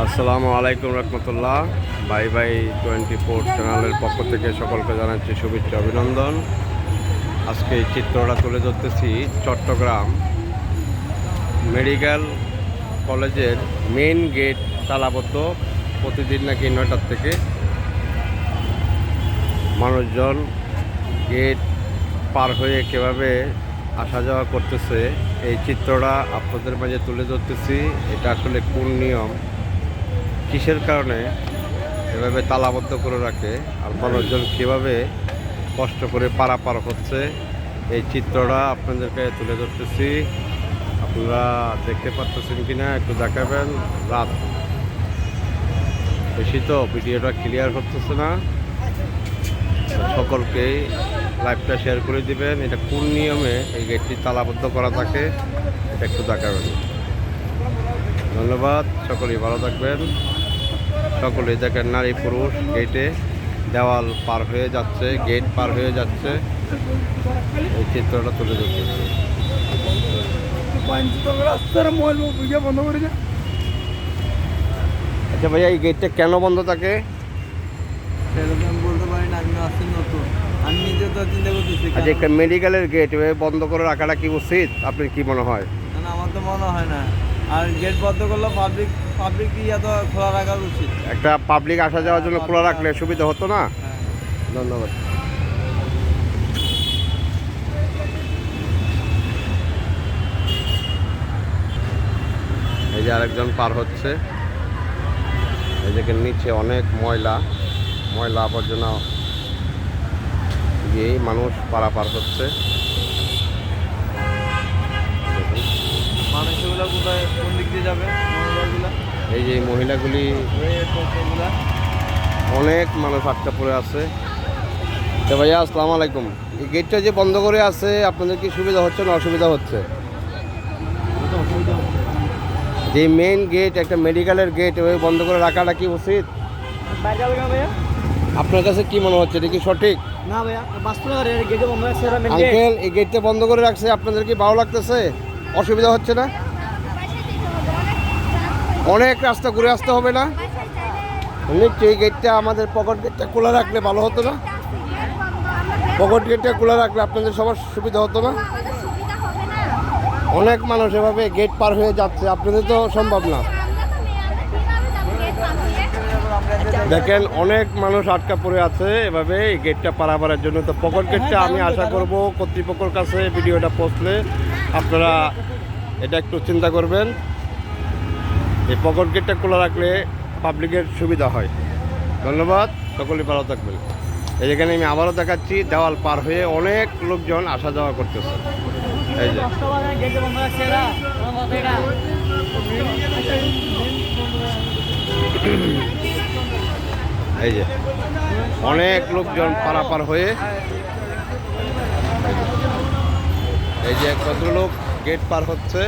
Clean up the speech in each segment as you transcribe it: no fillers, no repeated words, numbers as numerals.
আসসালামু আলাইকুম রহমতুল্লাহ। Bye bye 24 চ্যানেলের পক্ষ থেকে সকলকে জানাচ্ছি শুভেচ্ছা অভিনন্দন। আজকে এই চিত্রটা তুলে ধরতেছি চট্টগ্রাম মেডিকেল কলেজের মেইন গেট তালাবদ্ধ। প্রতিদিন নাকি 9টার থেকে মানুষজন গেট পার হয়ে কীভাবে আসা যাওয়া করতেছে এই চিত্রটা আপনাদের মাঝে তুলে ধরতেছি। এটা আসলে কোন নিয়ম, কিসের কারণে এভাবে তালাবদ্ধ করে রাখে, আর মানুষজন কীভাবে কষ্ট করে পারাপার হচ্ছে এই চিত্রটা আপনাদেরকে তুলে ধরতেছি। আপনারা দেখতে পাচ্ছেন কিনা একটু দেখাবেন। রাত বেশি তো ভিডিওটা ক্লিয়ার হতেছে না, সকলকেই লাইভটা শেয়ার করে দিবেন। এটা কোন নিয়মে এই গেটটি তালাবদ্ধ করা থাকে এটা একটু দেখাবেন। ধন্যবাদ, সকলেই ভালো থাকবেন। সকলেই দেখেন নারী পুরুষ গেটে দেওয়াল পার হয়ে যাচ্ছে, গেট পার হয়ে যাচ্ছে, এই চিত্রটা তুলে ধরতেছে। আচ্ছা ভাইয়া, এই গেটটা কেন বন্ধ থাকে? বলতে পারি না, আমি আসছি নতুন, আমি নিজে তো চিন্তা করতেছি। আচ্ছা, একটা মেডিকেলের গেট এভাবে বন্ধ করে রাখাটা কি উচিত? আপনার কি মনে হয়? না, আমার তো মনে হয় না। আর গেট বন্ধ করলে পাবলিক ইয়া তো খোলা রাখা উচিত। একটা পাবলিক আসা যাওয়ার জন্য খোলা রাখলে সুবিধা হতো না? হ্যাঁ। ধন্যবাদ। এই যে আরেকজন পার হচ্ছে। এই যে নিচে অনেক ময়লা আবর্জনা দিয়েই মানুষ পারাপার হচ্ছে। মানুষগুলো কোথায়, কোন দিক দিয়ে যাবে? মহিলাগুলা, এই যে মহিলাগুলি, অনেক মানুষ আটকা পড়ে আছে। তো ভাইয়া আসসালামু আলাইকুম, এই গেটটা যে বন্ধ করে আছে আপনাদের কি সুবিধা হচ্ছে না অসুবিধা হচ্ছে? যে মেইন গেট, একটা মেডিকেলের গেট, ওই বন্ধ করে রাখাটা কি উচিত? আপনার কাছে কি মনে হচ্ছে, এটা কি সঠিক? না ভাইয়া, গেটে বন্ধ আছে। আঙ্কেল, এই গেটটা বন্ধ করে রাখছে, আপনাদের কি ভালো লাগতেছে? অসুবিধা হচ্ছে না? অনেক রাস্তা ঘুরে আসতে হবে না? নিশ্চয়ই এই গেটটা, আমাদের পকেট গেটটা খোলা রাখলে ভালো হতো না? পকেট গেটটা খোলা রাখলে আপনাদের সবার সুবিধা হতো না? অনেক মানুষ এভাবে গেট পার হয়ে যাচ্ছে, আপনাদের তো সম্ভব না। দেখেন অনেক মানুষ আটকা পড়ে আছে এভাবে এই গেটটা পারাপারের জন্য। তো পকেট গেটটা আমি আশা করব কর্তৃপক্ষের কাছে ভিডিওটা পৌঁছলে আপনারা এটা একটু চিন্তা করবেন। এই পকেট গেটটা খোলা রাখলে পাবলিকের সুবিধা হয়। ধন্যবাদ, সকলেই ভালো থাকবেন। এই যেখানে আমি আবারও দেখাচ্ছি, দেওয়াল পার হয়ে অনেক লোকজন আসা যাওয়া করতেছে। এই যে এই যে অনেক লোকজন পারাপার হয়ে, এই যে ভদ্রলোক গেট পার হচ্ছে।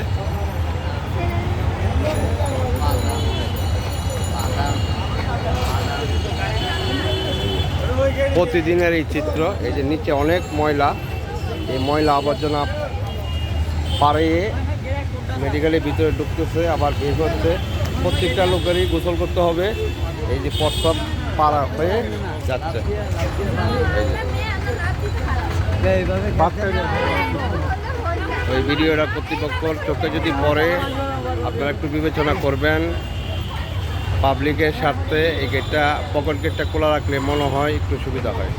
প্রতিদিনের এই চিত্র। এই যে নিচে অনেক ময়লা, এই ময়লা আবর্জনা পাড়িয়ে মেডিকেলের ভিতরে ঢুকতেছে, আবার বের হচ্ছে। প্রত্যেকটা লোকেরই গোসল করতে হবে। এই যে প্রস্রাব পাড়া হয়ে যাচ্ছে। ওই ভিডিওটা কর্তৃপক্ষর চোখে যদি পড়ে আপনারা একটু বিবেচনা করবেন। পাবলিকের স্বার্থে এই গেটটা, পকেট গেটটা খোলা রাখলে মনে হয় একটু সুবিধা হয়।